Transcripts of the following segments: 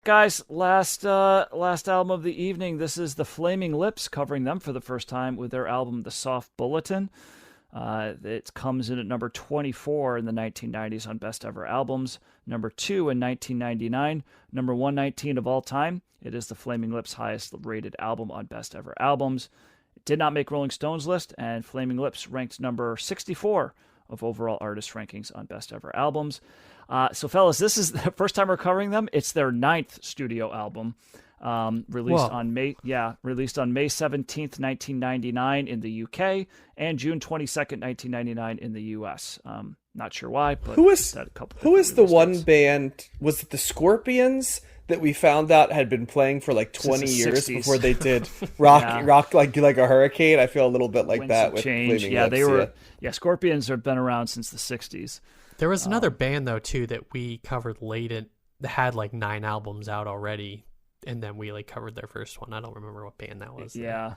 Guys, last album of the evening. This is the Flaming Lips covering them for the first time with their album The Soft Bulletin. It comes in at number 24 in the 1990s on Best Ever Albums, number 2 in 1999, number 119 of all time. It is the Flaming Lips' highest rated album on Best Ever Albums. It did not make Rolling Stone's list, and Flaming Lips ranked number 64 of overall artist rankings on Best Ever Albums. So, fellas, this is the first time we're covering them. It's their ninth studio album, released Whoa. on May 17th, 1999 in the UK, and June 22nd, 1999 in the US. Not sure why, but Who is had a couple who is the release one dates. band? Was it the Scorpions that we found out had been playing for like Since 20 the years 60s. before they did rock Yeah. rock like a hurricane? I feel a little bit like Winds that of with Change. Flaming Yeah, Lips. they were. Yeah, Scorpions have been around since the 60s. There was another band though too that we covered late in that had like 9 albums out already, and then we like covered their first one. I don't remember what band that was. Yeah.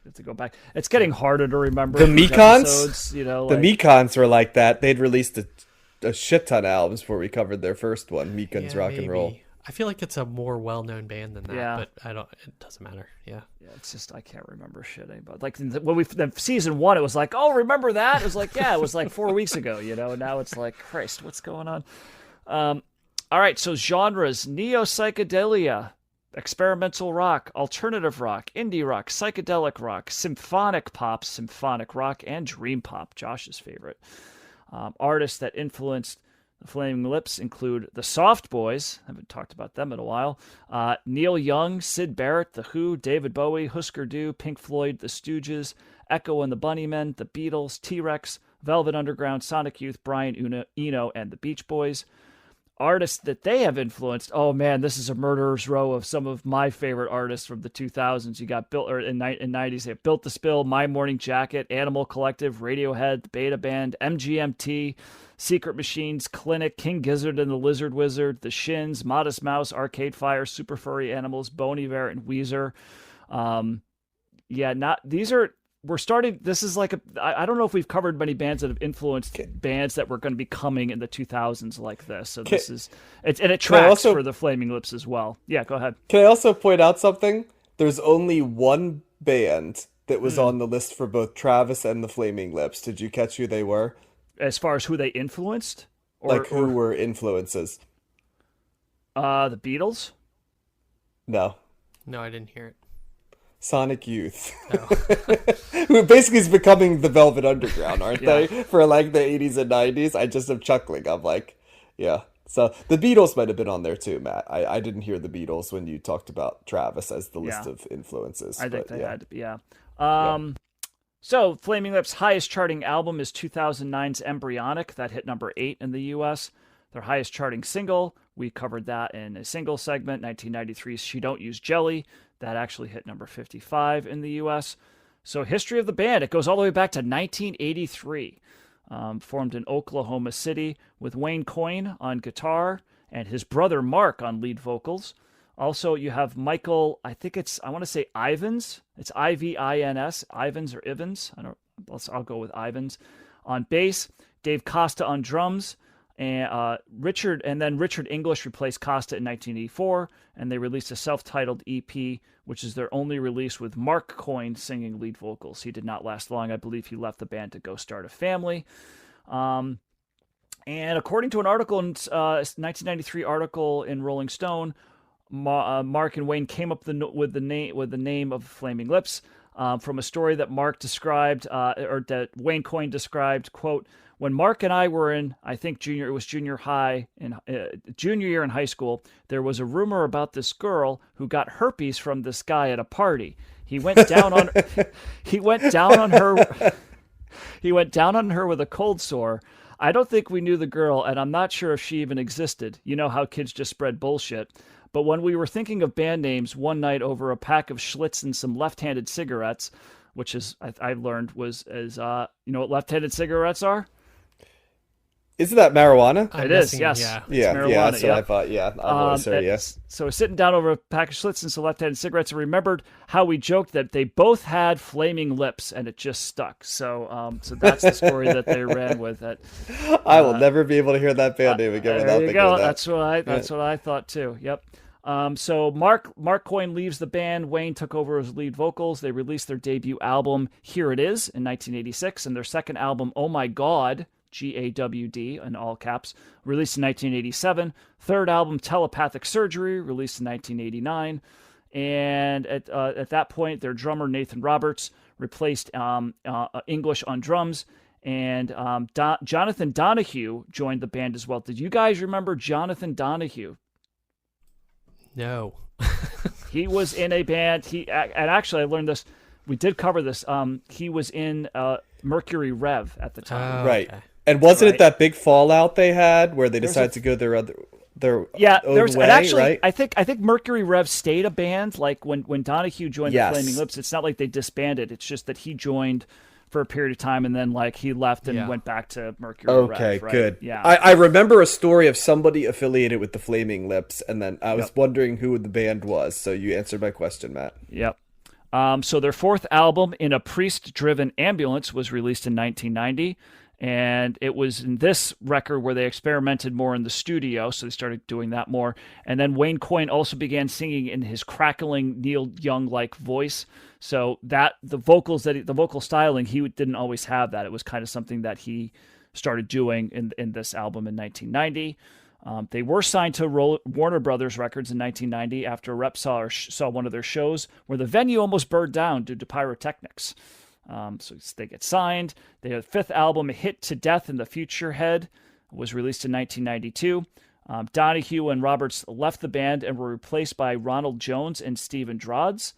Have to go back. It's getting harder to remember The these Mekons? episodes, The like, Mekons were like that. They'd released a shit ton of albums before we covered their first one, Mekons Rock and Roll. maybe. I feel like it's a more well-known band than that, Yeah. but I don't. It doesn't matter. Yeah. Yeah, it's just I can't remember shit anymore. Like when we season 1, it was like, oh, remember that? It was like, yeah, it was like 4 weeks ago, And now it's like, Christ, what's going on? All right, so genres: neo psychedelia, experimental rock, alternative rock, indie rock, psychedelic rock, symphonic pop, symphonic rock, and dream pop. Josh's favorite. Artists that influenced the Flaming Lips include the Soft Boys. Haven't talked about them in a while. Neil Young, Syd Barrett, The Who, David Bowie, Husker Du, Pink Floyd, The Stooges, Echo and the Bunnymen, The Beatles, T-Rex, Velvet Underground, Sonic Youth, Brian Eno, and the Beach Boys. Artists that they have influenced. Oh man, this is a murderer's row of some of my favorite artists from the 2000s. You got in 90s. They have Built to Spill, My Morning Jacket, Animal Collective, Radiohead, The Beta Band, MGMT, Secret Machines, Clinic, King Gizzard and the Lizard Wizard, The Shins, Modest Mouse, Arcade Fire, Super Furry Animals, Bon Iver, and Weezer. We're starting. This is like I don't know if we've covered many bands that have influenced bands that were going to be coming in the 2000s like this. So this is it tracks for the Flaming Lips as well. Yeah, go ahead. Can I also point out something? There's only one band that was on the list for both Travis and the Flaming Lips. Did you catch who they were? As far as who they influenced, Who were influences? The Beatles. No. No, I didn't hear it. Sonic Youth. Who basically is becoming the Velvet Underground, aren't Yeah. they? For like the 80s and 90s. I just am chuckling. I'm like, yeah. So the Beatles might have been on there too, Matt. I didn't hear the Beatles when you talked about Travis as the list of influences. I think they yeah. had to be, yeah. So Flaming Lips' highest charting album is 2009's Embryonic. That hit number 8 in the U.S. Their highest charting single, we covered that in a single segment, 1993's She Don't Use Jelly. That actually hit number 55 in the U.S. So history of the band, it goes all the way back to 1983. Formed in Oklahoma City with Wayne Coyne on guitar and his brother Mark on lead vocals. Also, you have Michael, I want to say Ivins. It's Ivins, Ivins or Ivins. I'll go with Ivins. On bass, Dave Costa on drums, and Richard English replaced Costa in 1984, and they released a self-titled EP, which is their only release with Mark Coyne singing lead vocals. He did not last long. I believe he left the band to go start a family. And according to an article in 1993 article in Rolling Stone, Mark and Wayne came up with the name of Flaming Lips from a story that Mark described, or that Wayne Coyne described. Quote: "When Mark and I were in, I think junior year in high school, there was a rumor about this girl who got herpes from this guy at a party. He went down on her. He went down on her with a cold sore. I don't think we knew the girl, and I'm not sure if she even existed. You know how kids just spread bullshit. But when we were thinking of band names one night over a pack of Schlitz and some left-handed cigarettes," which is I learned was you know what left-handed cigarettes are? Isn't that marijuana? I'm It is, guessing, yes. Yeah. It's Yeah, marijuana, that's what I yep. thought. Yeah, I've always heard, yes. So sitting down over a pack of Schlitz and some left-handed cigarettes, and remembered how we joked that they both had flaming lips, and it just stuck. So that's the story that they ran with. That I will never be able to hear that band name again without there you thinking go. of that. That's what I thought too. Yep. So Mark Coyne leaves the band. Wayne took over as lead vocals. They released their debut album, Here It Is, in 1986, and their second album, Oh My God, GAWD, in all caps, released in 1987. Third album, Telepathic Surgery, released in 1989. And at that point, their drummer, Nathan Roberts, replaced English on drums. And Jonathan Donahue joined the band as well. Did you guys remember Jonathan Donahue? No. He was in a band. And actually, I learned this. We did cover this. He was in Mercury Rev at the time. Right. Okay. And wasn't Right. it that big fallout they had where they decided to go their own way, and actually, right? I think Mercury Rev stayed a band. Like when Donahue joined Yes. the Flaming Lips, it's not like they disbanded. It's just that he joined for a period of time and then like he left and went back to Mercury Okay, Rev. Right? good. Yeah. I remember a story of somebody affiliated with the Flaming Lips, and then I was wondering who the band was. So you answered my question, Matt. Yep. So their fourth album, In a Priest-Driven Ambulance, was released in 1990. And it was in this record where they experimented more in the studio, so they started doing that more. And then Wayne Coyne also began singing in his crackling Neil Young-like voice. So that the vocal styling, he didn't always have that. It was kind of something that he started doing in this album in 1990. They were signed to Warner Brothers Records in 1990 after a rep saw one of their shows where the venue almost burned down due to pyrotechnics. So they get signed. Their fifth album, Hit to Death in the Future Head, was released in 1992. Donahue and Roberts left the band and were replaced by Ronald Jones and Steven Drodds.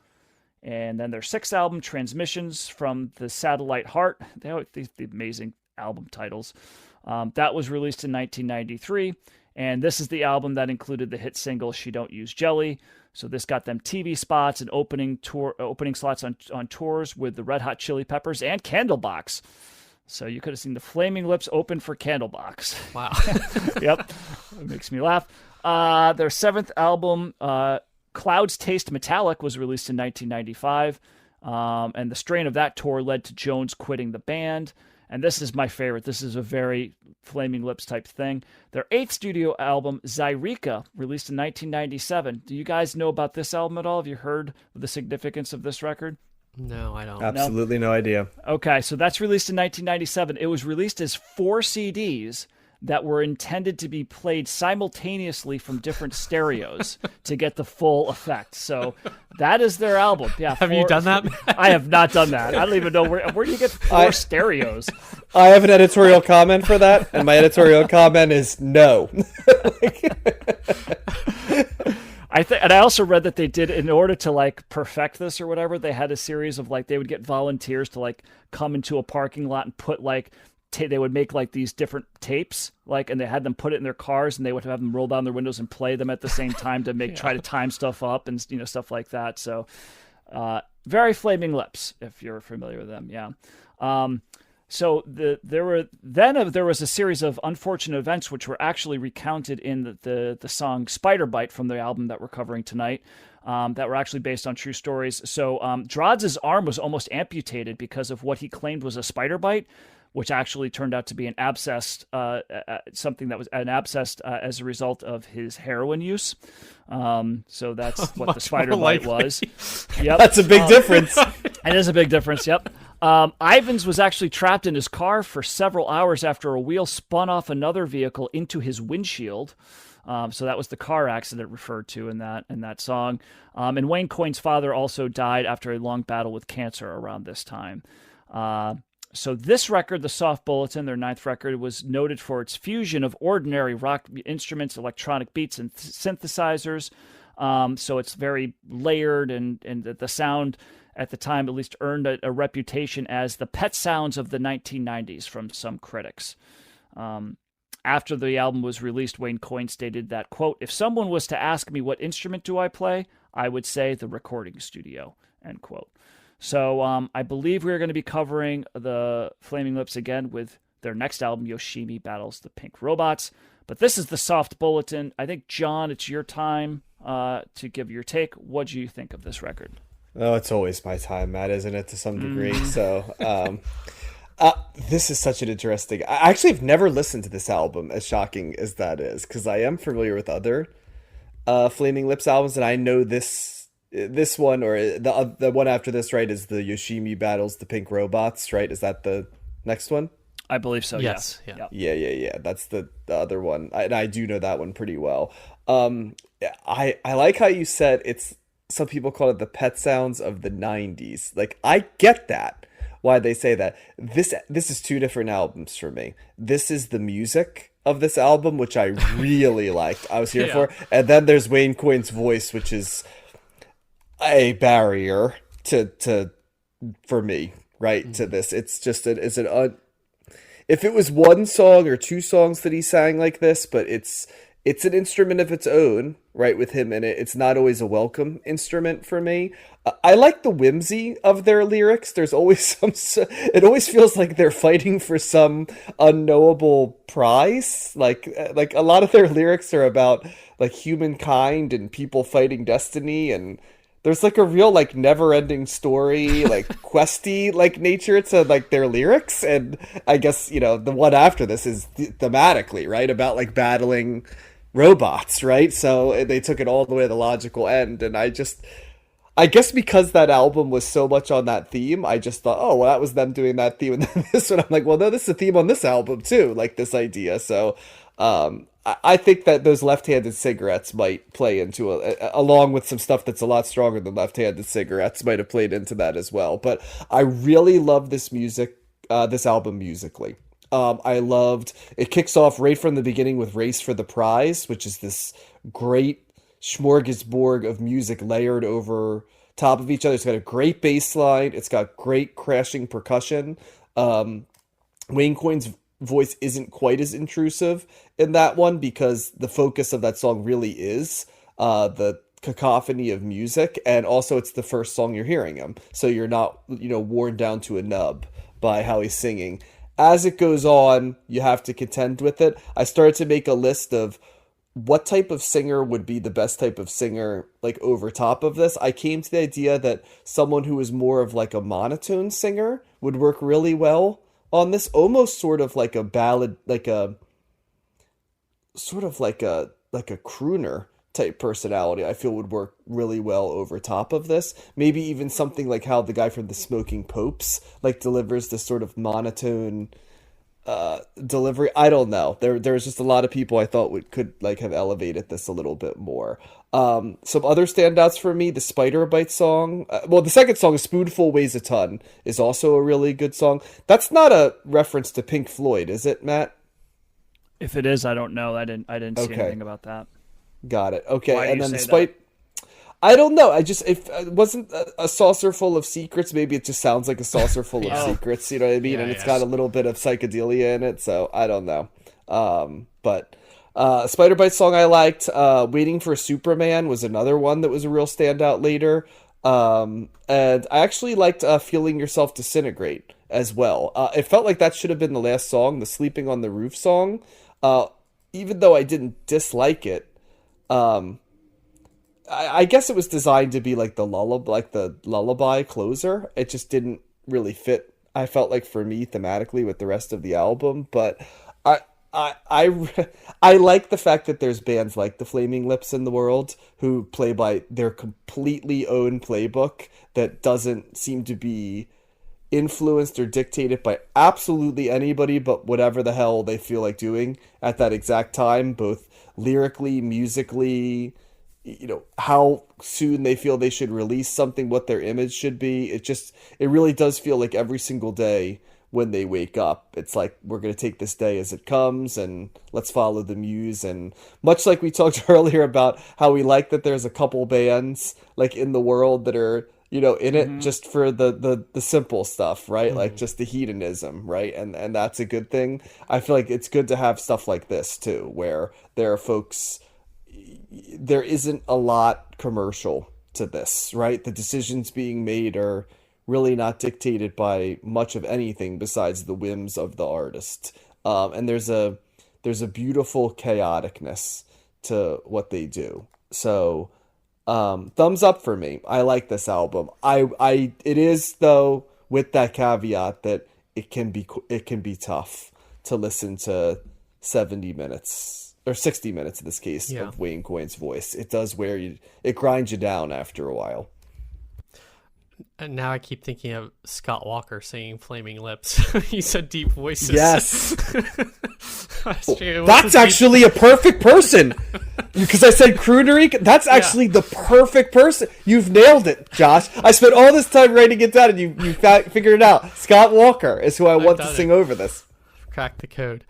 And then their sixth album, Transmissions from the Satellite Heart, they have these amazing album titles. That was released in 1993. And this is the album that included the hit single, She Don't Use Jelly. So this got them TV spots and opening slots on tours with the Red Hot Chili Peppers and Candlebox. So you could have seen the Flaming Lips open for Candlebox. Wow. Yep. It makes me laugh. Their seventh album, Clouds Taste Metallic, was released in 1995. And the strain of that tour led to Jones quitting the band. And this is my favorite. This is a very Flaming Lips type thing. Their eighth studio album, Zyreka, released in 1997. Do you guys know about this album at all? Have you heard the significance of this record? No, I don't. Absolutely no idea. Okay, so that's released in 1997. It was released as 4 CDs that were intended to be played simultaneously from different stereos to get the full effect. So that is their album. Yeah. Have you done that? I have not done that. I don't even know where do you get 4 stereos? I have an editorial comment for that, and my editorial comment is no. And I also read that they did, in order to like perfect this or whatever, they had a series of like, they would get volunteers to like come into a parking lot and put like, they would make like these different tapes, like, and they had them put it in their cars, and they would have them roll down their windows and play them at the same time to make try to time stuff up and stuff like that. So, very Flaming Lips, if you're familiar with them, yeah. So there was a series of unfortunate events which were actually recounted in the song Spider Bite from the album that we're covering tonight. That were actually based on true stories. So Drodds' arm was almost amputated because of what he claimed was a spider bite, which actually turned out to be an abscess, something that was an abscess as a result of his heroin use. So that's what the spider bite was. Yep. That's a big difference. It is a big difference, yep. Ivans was actually trapped in his car for several hours after a wheel spun off another vehicle into his windshield. So that was the car accident referred to in that song. And Wayne Coyne's father also died after a long battle with cancer around this time. So this record, the Soft Bulletin, their ninth record, was noted for its fusion of ordinary rock instruments, electronic beats, and synthesizers. So it's very layered, and the sound at the time at least earned a reputation as the pet sounds of the 1990s from some critics. After the album was released, Wayne Coyne stated that, quote, "If someone was to ask me what instrument do I play, I would say the recording studio," end quote. So I believe we're going to be covering the Flaming Lips again with Their next album, Yoshimi, battles the Pink Robots. But this is the soft bulletin. I think, John, it's your time to give your take. What do you think of this record? Oh, it's always my time, Matt, isn't it, to some degree? So, this is such an interesting... I actually have never listened to this album, as shocking as that is, because I am familiar with other Flaming Lips albums, and I know this one, or the one after this, right, is the Yoshimi battles the Pink Robots, right? Is that the next one? I believe so, yes. Yeah. Yeah. That's the other one. I do know that one pretty well. I like how you said it's... Some people call it the Pet Sounds of the 90s. Like, I get that, why they say that. This is two different albums for me. This is the music of this album, which I really liked. I was here for. And then there's Wayne Coyne's voice, which is a barrier for me, right, to this. It's just if it was one song or two songs that he sang like this, but it's an instrument of its own, right, with him in it. It's not always a welcome instrument for me. I like the whimsy of their lyrics. There's always it always feels like they're fighting for some unknowable prize. Like a lot of their lyrics are about like humankind and people fighting destiny, and there's like a real like never-ending story, like questy like nature to like their lyrics. And I guess, the one after this is thematically, right, about like battling robots, right? So they took it all the way to the logical end, and I guess because that album was so much on that theme, I just thought, oh, well, that was them doing that theme, and then this one, I'm like, well, no, this is a theme on this album too, like this idea. So I think that those left-handed cigarettes might play into along with some stuff that's a lot stronger than left-handed cigarettes, might have played into that as well. But I really love this album musically. I loved, it kicks off right from the beginning with Race for the Prize, which is this great smorgasbord of music layered over top of each other. It's got a great bass line. It's got great crashing percussion. Wayne Coyne's voice isn't quite as intrusive in that one because the focus of that song really is the cacophony of music. And also it's the first song you're hearing him. So you're not, worn down to a nub by how he's singing. As it goes on, you have to contend with it. I started to make a list of what type of singer would be the best type of singer, like, over top of this. I came to the idea that someone who is more of, like, a monotone singer would work really well on this. Almost sort of like a ballad, like a crooner type personality, I feel would work really well over top of this. Maybe even something like how the guy from the Smoking Popes like delivers this sort of monotone delivery. I don't know. There's just a lot of people I thought could like have elevated this a little bit more. Some other standouts for me, the Spider Bite song. The second song, A Spoonful Weighs a Ton, is also a really good song. That's not a reference to Pink Floyd, is it, Matt? If it is, I don't know. I didn't see anything about that. Got it. Okay. Why and do you then say that? I don't know. If it wasn't a saucer full of secrets, maybe it just sounds like a saucer full of secrets. You know what I mean? And it's got a little bit of psychedelia in it. So I don't know. But Spider Bite song I liked. Waiting for Superman was another one that was a real standout later. And I actually liked Feeling Yourself Disintegrate as well. It felt like that should have been the last song, the Sleeping on the Roof song. Even though I didn't dislike it. I guess it was designed to be like the lullaby closer. It just didn't really fit, I felt like, for me thematically with the rest of the album. But I like the fact that there's bands like the Flaming Lips in the world who play by their completely own playbook that doesn't seem to be influenced or dictated by absolutely anybody but whatever the hell they feel like doing at that exact time, both lyrically, musically, how soon they feel they should release something, what their image should be. It really does feel like every single day when they wake up, it's like, we're going to take this day as it comes and let's follow the muse. And much like we talked earlier about how we like that there's a couple bands like in the world that are, in it just for the simple stuff, right? Like just the hedonism, right? And that's a good thing. I feel like it's good to have stuff like this too, where there are folks, there isn't a lot commercial to this, right? The decisions being made are really not dictated by much of anything besides the whims of the artist. And there's a beautiful chaoticness to what they do. So thumbs up for me. I like this album. It is though with that caveat that it can be tough to listen to 70 minutes or 60 minutes in this case Yeah. of Wayne Coyne's voice. It does it grinds you down after a while. And now I keep thinking of Scott Walker singing Flaming Lips. He said deep voices. Yes. That's true. That's actually a perfect person. Because I said croonery. That's actually the perfect person. You've nailed it, Josh. I spent all this time writing it down, and you figured it out. Scott Walker is who I want to sing over this. Crack the code.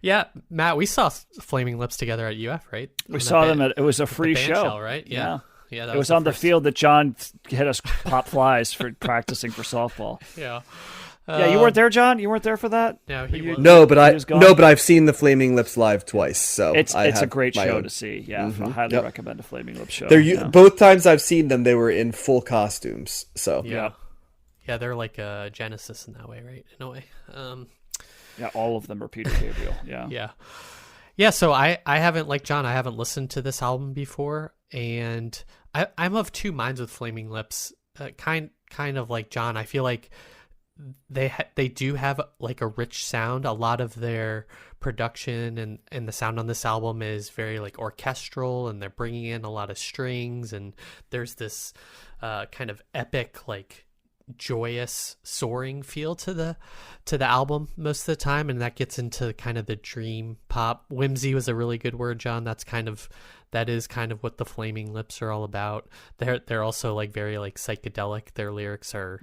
Yeah, Matt, we saw Flaming Lips together at UF, right? We saw them it was a free band show, shell, right? Yeah. It was on the field that John hit us pop flies for practicing for softball. Yeah. Yeah, you weren't there, John? You weren't there for that? No, he wasn't. No, but He was gone? I've seen the Flaming Lips live twice. So It's I a have great my show own. to see. Yeah, I highly recommend a Flaming Lips show. Both times I've seen them, they were in full costumes. So Yeah. Yeah, they're like a Genesis in that way, right? In a way. Yeah, all of them are Peter Gabriel. Yeah. Yeah. Yeah, so I haven't, like John, I haven't listened to this album before, and I'm of two minds with Flaming Lips. Kind of like John, I feel like they do have like a rich sound. A lot of their production and the sound on this album is very like orchestral, and they're bringing in a lot of strings, and there's this kind of epic, like joyous soaring feel to the album most of the time, and that gets into kind of the dream pop. Whimsy was a really good word, John. That is kind of what the Flaming Lips are all about. They're also like very like psychedelic. Their lyrics are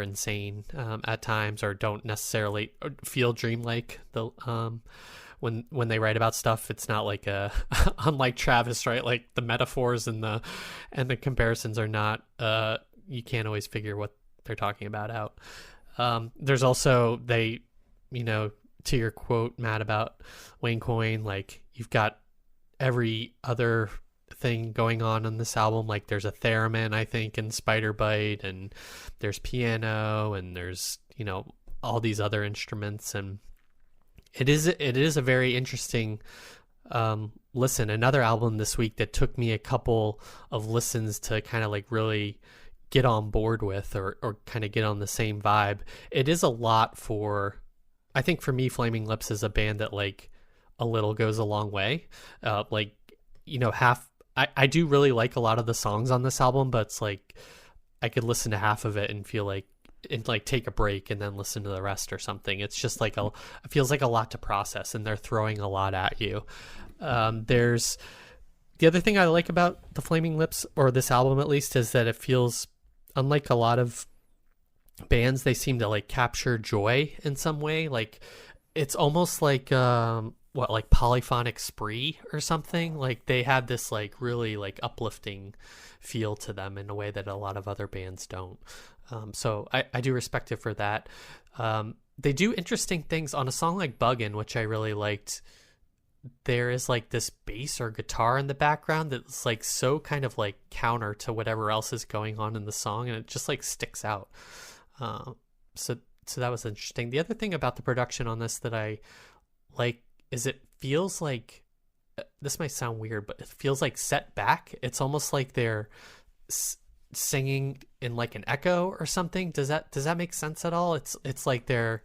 insane at times, or don't necessarily feel dreamlike. When they write about stuff, it's not like unlike Travis, right? Like the metaphors and the comparisons are not you can't always figure what they're talking about out. There's also to your quote, Matt, about Wayne Coyne, like you've got every other thing going on in this album. Like there's a theremin, I think, in Spider Bite, and there's piano, and there's all these other instruments, and it is a very interesting listen. Another album this week that took me a couple of listens to kind of like really get on board with, or kind of get on the same vibe. It is a lot I think for me, Flaming Lips is a band that like a little goes a long way. I do really like a lot of the songs on this album, but it's like I could listen to half of it and feel like take a break and then listen to the rest or something. It's just like it feels like a lot to process, and they're throwing a lot at you. There's the other thing I like about the Flaming Lips, or this album at least, is that it feels unlike a lot of bands. They seem to like capture joy in some way. Like it's almost like like Polyphonic Spree or something. Like they have this like really like uplifting feel to them in a way that a lot of other bands don't. So I do respect it for that. They do interesting things on a song like Buggin', which I really liked. There is like this bass or guitar in the background that's like so kind of like counter to whatever else is going on in the song, and it just like sticks out. So that was interesting. The other thing about the production on this that I like is it feels like, this might sound weird, but it feels like set back. It's almost like they're singing in like an echo or something. Does that make sense at all? It's like they're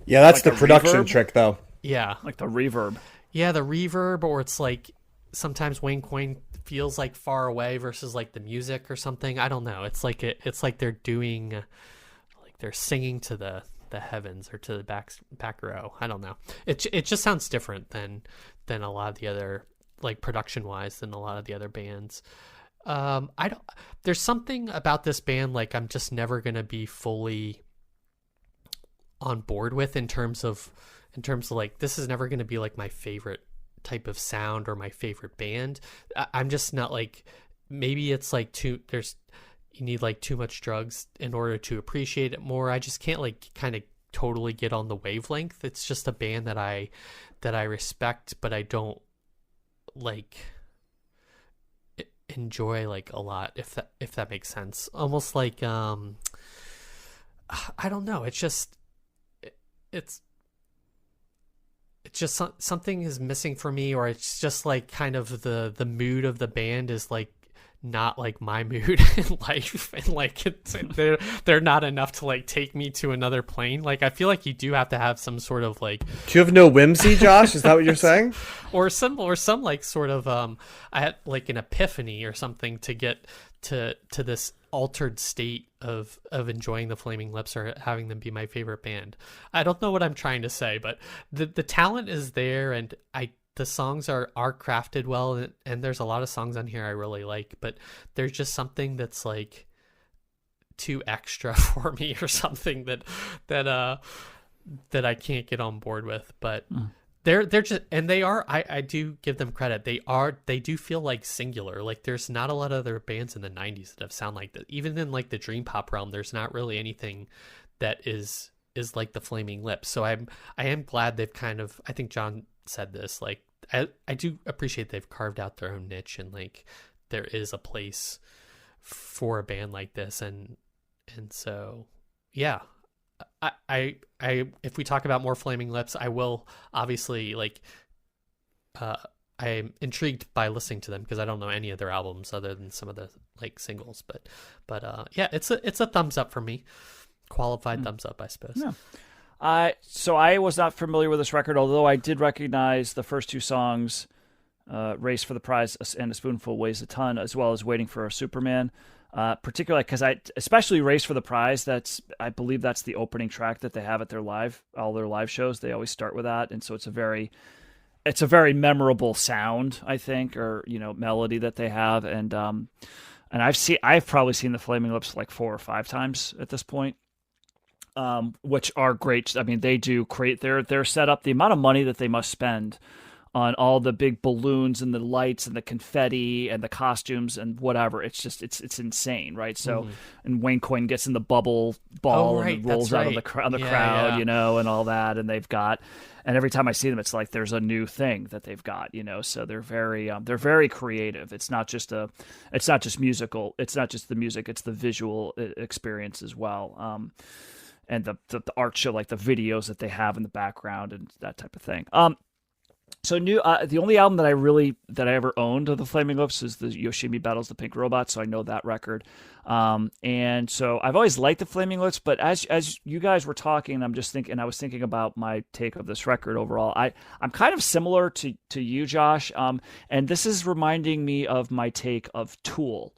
that's like the production reverb? trick though. Yeah, Like the reverb. yeah, the reverb, or it's like sometimes Wayne Coyne feels like far away versus like the music or something. I don't know. It's like they're doing, like they're singing to the heavens or to the back row. I don't know. It just sounds different than a lot of the other, like production wise, than a lot of the other bands. There's something about this band like I'm just never gonna be fully on board with in terms of like, this is never gonna be like my favorite type of sound or my favorite band. I'm just not like, maybe it's like you need like too much drugs in order to appreciate it more. I just can't like kind of totally get on the wavelength. It's just a band that I respect, but I don't like enjoy like a lot, if that makes sense. Almost like I don't know. It's just something is missing for me, or it's just like kind of the mood of the band is like not like my mood in life, and like they're not enough to like take me to another plane. Like I feel like you do have to have some sort of like, Do you have no whimsy, Josh? Is that what you're saying? or some like sort of I had like an epiphany or something to get to this altered state of enjoying the Flaming Lips or having them be my favorite band. I don't know what I'm trying to say, but the talent is there, and the songs are crafted well, and there's a lot of songs on here I really like, but there's just something that's like too extra for me, or something that I can't get on board with. But they're just, and they are, I do give them credit. They do feel like singular. Like there's not a lot of other bands in the 90s that have sound like that. Even in like the dream pop realm, there's not really anything that is like the Flaming Lips. So I am glad they've kind of, I think John said this, like I do appreciate they've carved out their own niche, and like there is a place for a band like this, and so yeah, I if we talk about more Flaming Lips, I will obviously like I'm intrigued by listening to them because I don't know any of their albums other than some of the like singles, but yeah, it's a thumbs up for me, qualified thumbs up, I suppose. Yeah. So I was not familiar with this record, although I did recognize the first two songs, Race for the Prize and A Spoonful Weighs a Ton, as well as Waiting for a Superman, particularly because especially Race for the Prize, I believe that's the opening track that they have at all their live shows. They always start with that. And so it's a very memorable sound, I think, or, melody that they have. And I've probably seen the Flaming Lips like 4 or 5 times at this point. Which are great. I mean, they do create their setup, the amount of money that they must spend on all the big balloons and the lights and the confetti and the costumes and whatever. It's just, it's insane, right? So, and Wayne Coyne gets in the bubble ball and it rolls out on the crowd, and all that. And and every time I see them, it's like there's a new thing that they've got, So they're very creative. It's not just musical. It's not just the music. It's the visual experience as well. And the art show, like the videos that they have in the background and that type of thing. So the only album that I ever owned of the Flaming Lips is the Yoshimi Battles the Pink Robot, so I know that record. And so I've always liked the Flaming Lips, but as you guys were talking, I was thinking about my take of this record overall. I'm kind of similar to you, Josh, and this is reminding me of my take of Tool,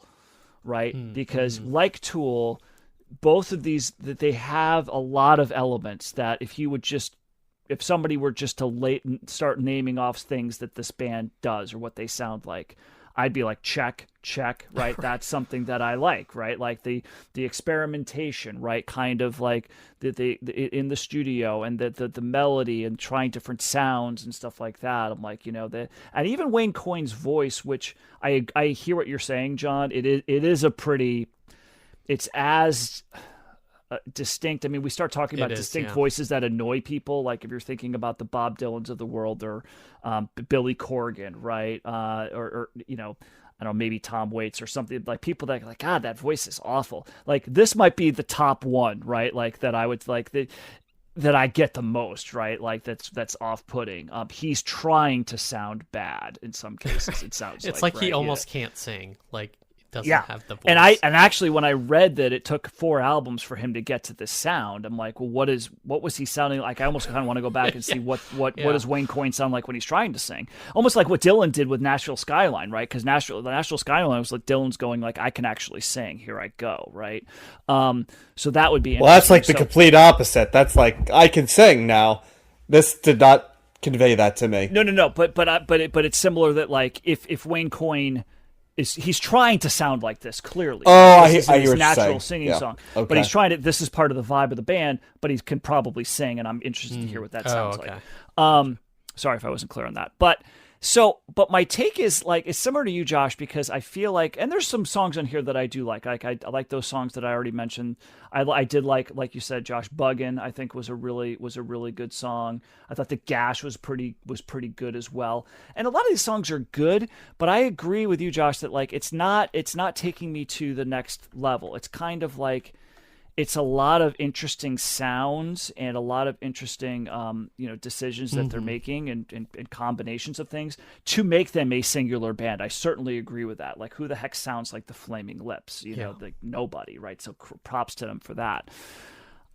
right? Because like Tool, both of these, that they have a lot of elements that if somebody were just to start naming off things that this band does or what they sound like, I'd be like, check, right? That's something that I like, right? Like the experimentation, right? Kind of like the in the studio, and the melody and trying different sounds and stuff like that. I'm like, and even Wayne Coyne's voice, which I hear what you're saying, John. It is a pretty. It's as distinct. I mean, we start talking about distinct voices that annoy people. Like if you're thinking about the Bob Dylans of the world, or Billy Corgan, right? Or I don't know, maybe Tom Waits or something, like people that are like, God, that voice is awful. Like this might be the top one, right? Like that I would like that I get the most, right? Like that's off-putting. He's trying to sound bad in some cases. It sounds it's like right? He almost can't sing. Like doesn't have the voice. And actually when I read that it took 4 albums for him to get to this sound, I'm like, well, what was he sounding like? I almost kind of want to go back and see what does Wayne Coyne sound like when he's trying to sing? Almost like what Dylan did with Nashville Skyline, right? Because the Nashville Skyline was like Dylan's going like, I can actually sing. Here I go, right? So that would be interesting. Well, that's like the complete opposite. That's like, I can sing now. This did not convey that to me. No. But it's similar that like if Wayne Coyne he's trying to sound like this clearly. Oh, I hear what you're natural saying. singing song. Okay. But he's trying to. This is part of the vibe of the band. But he can probably sing, and I'm interested to hear what that sounds like. Sorry if I wasn't clear on that. But my take is like it's similar to you, Josh, because I feel like, and there's some songs on here that I do like. Like I like those songs that I already mentioned. I did like you said, Josh, Buggin', I think was a really good song. I thought the Gash was pretty good as well. And a lot of these songs are good, but I agree with you, Josh, that like it's not taking me to the next level. It's kind of like it's a lot of interesting sounds and a lot of interesting, decisions that they're making and combinations of things to make them a singular band. I certainly agree with that. Like, who the heck sounds like the Flaming Lips? Like nobody, right? So props to them for that.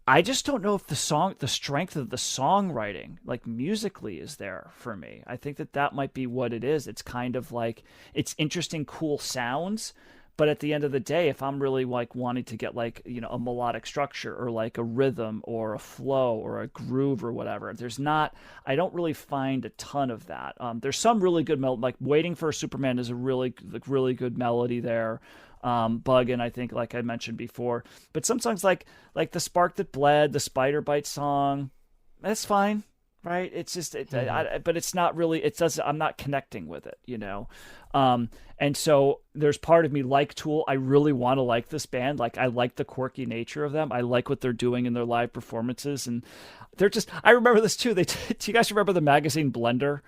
I just don't know if the strength of the songwriting, like musically, is there for me. I think that might be what it is. It's kind of like, it's interesting, cool sounds. But at the end of the day, if I'm really like wanting to get like, a melodic structure or like a rhythm or a flow or a groove or whatever, I don't really find a ton of that. There's some really good like Waiting for a Superman is a really good melody there. Buggin', I think, like I mentioned before. But some songs like The Spark That Bled, the Spider Bite song, that's fine. Right. It's just, but it's not really, I'm not connecting with it, and so there's part of me like Tool. I really want to like this band. Like, I like the quirky nature of them. I like what they're doing in their live performances. And they're just, I remember this too. Do you guys remember the magazine Blender?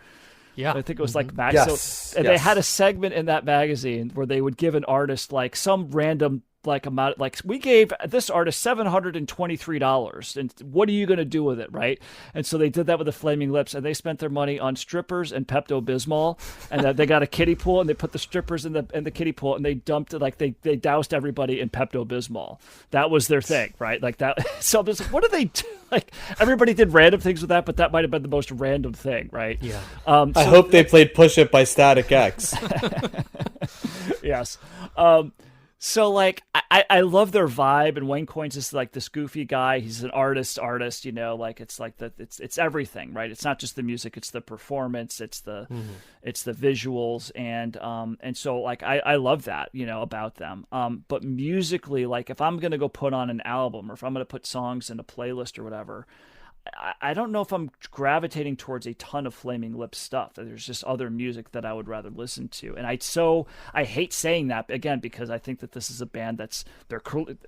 Yeah. I think it was like Yes. So, and they had a segment in that magazine where they would give an artist like some random like amount, like, we gave this artist $723, and what are you going to do with it, right? And so they did that with the Flaming Lips, and they spent their money on strippers and Pepto-Bismol, and they got a kiddie pool, and they put the strippers in the kiddie pool, and they dumped it, like they doused everybody in Pepto-Bismol. That was their thing, right? Like that. So there's, what do they do? Like, everybody did random things with that, but that might have been the most random thing, right? Yeah. I hope they played Push It by Static X. Yes. So like I love their vibe, and Wayne Coyne's is like this goofy guy. He's an artist, like it's like it's everything, right? It's not just the music, it's the performance, it's the visuals, and so like I love that, about them. But musically, like, if I'm gonna go put on an album, or if I'm gonna put songs in a playlist or whatever, I don't know if I'm gravitating towards a ton of Flaming Lips stuff. There's just other music that I would rather listen to. And I hate saying that, again, because I think that this is a band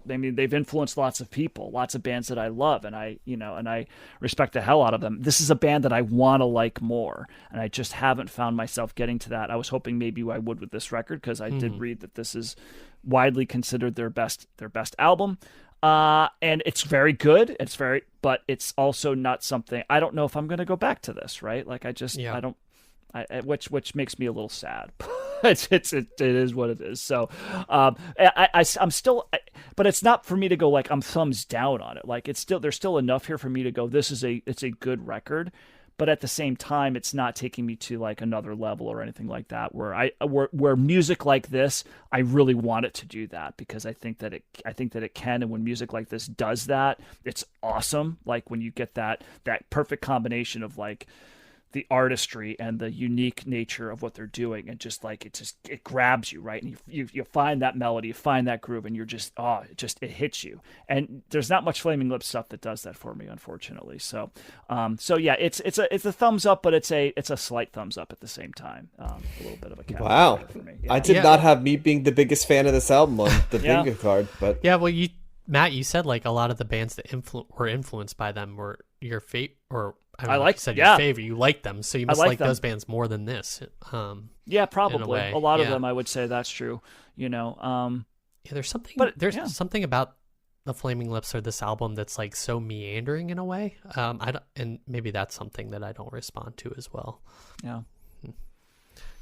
they've influenced lots of people, lots of bands that I love, and I respect the hell out of them. This is a band that I want to like more, and I just haven't found myself getting to that. I was hoping maybe I would with this record, because I did read that this is widely considered their best album. And it's very good. But it's also not something, I don't know if I'm going to go back to this, right? Like, which makes me a little sad. It is what it is. So, I'm still, but it's not for me to go like I'm thumbs down on it. Like, there's still enough here for me to go, it's a good record. But at the same time, it's not taking me to like another level or anything like that, where music like this, I really want it to do that, because I think that it can. And when music like this does that, it's awesome. Like, when you get that perfect combination of like the artistry and the unique nature of what they're doing, and just like it grabs you, right? And you find that melody, you find that groove, and you're just it hits you. And there's not much Flaming Lips stuff that does that for me, unfortunately. So yeah, it's a thumbs up, but it's a slight thumbs up at the same time. A little bit of a caveat. Wow, for me. Yeah. I did not have me being the biggest fan of this album on the bingo card, but yeah, well, Matt, you said like a lot of the bands that were influenced by them were your favorite, or I like said your favorite. You like them, so you must like those bands more than this. Yeah, probably a lot of Yeah. them. I would say that's true. Yeah, there's something. But, something about the Flaming Lips or this album that's like so meandering in a way. And maybe that's something that I don't respond to as well. Yeah.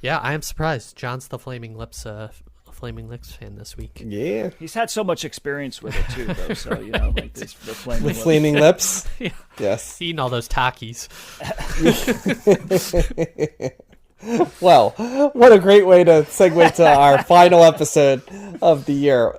Yeah, I am surprised. John's the Flaming Lips fan this week. yeah, He's had so much experience with it too, though. So like the Flaming with Lips. Flaming Lips. Yeah. Yes. Eating all those Takis. Well, what a great way to segue to our final episode of the year.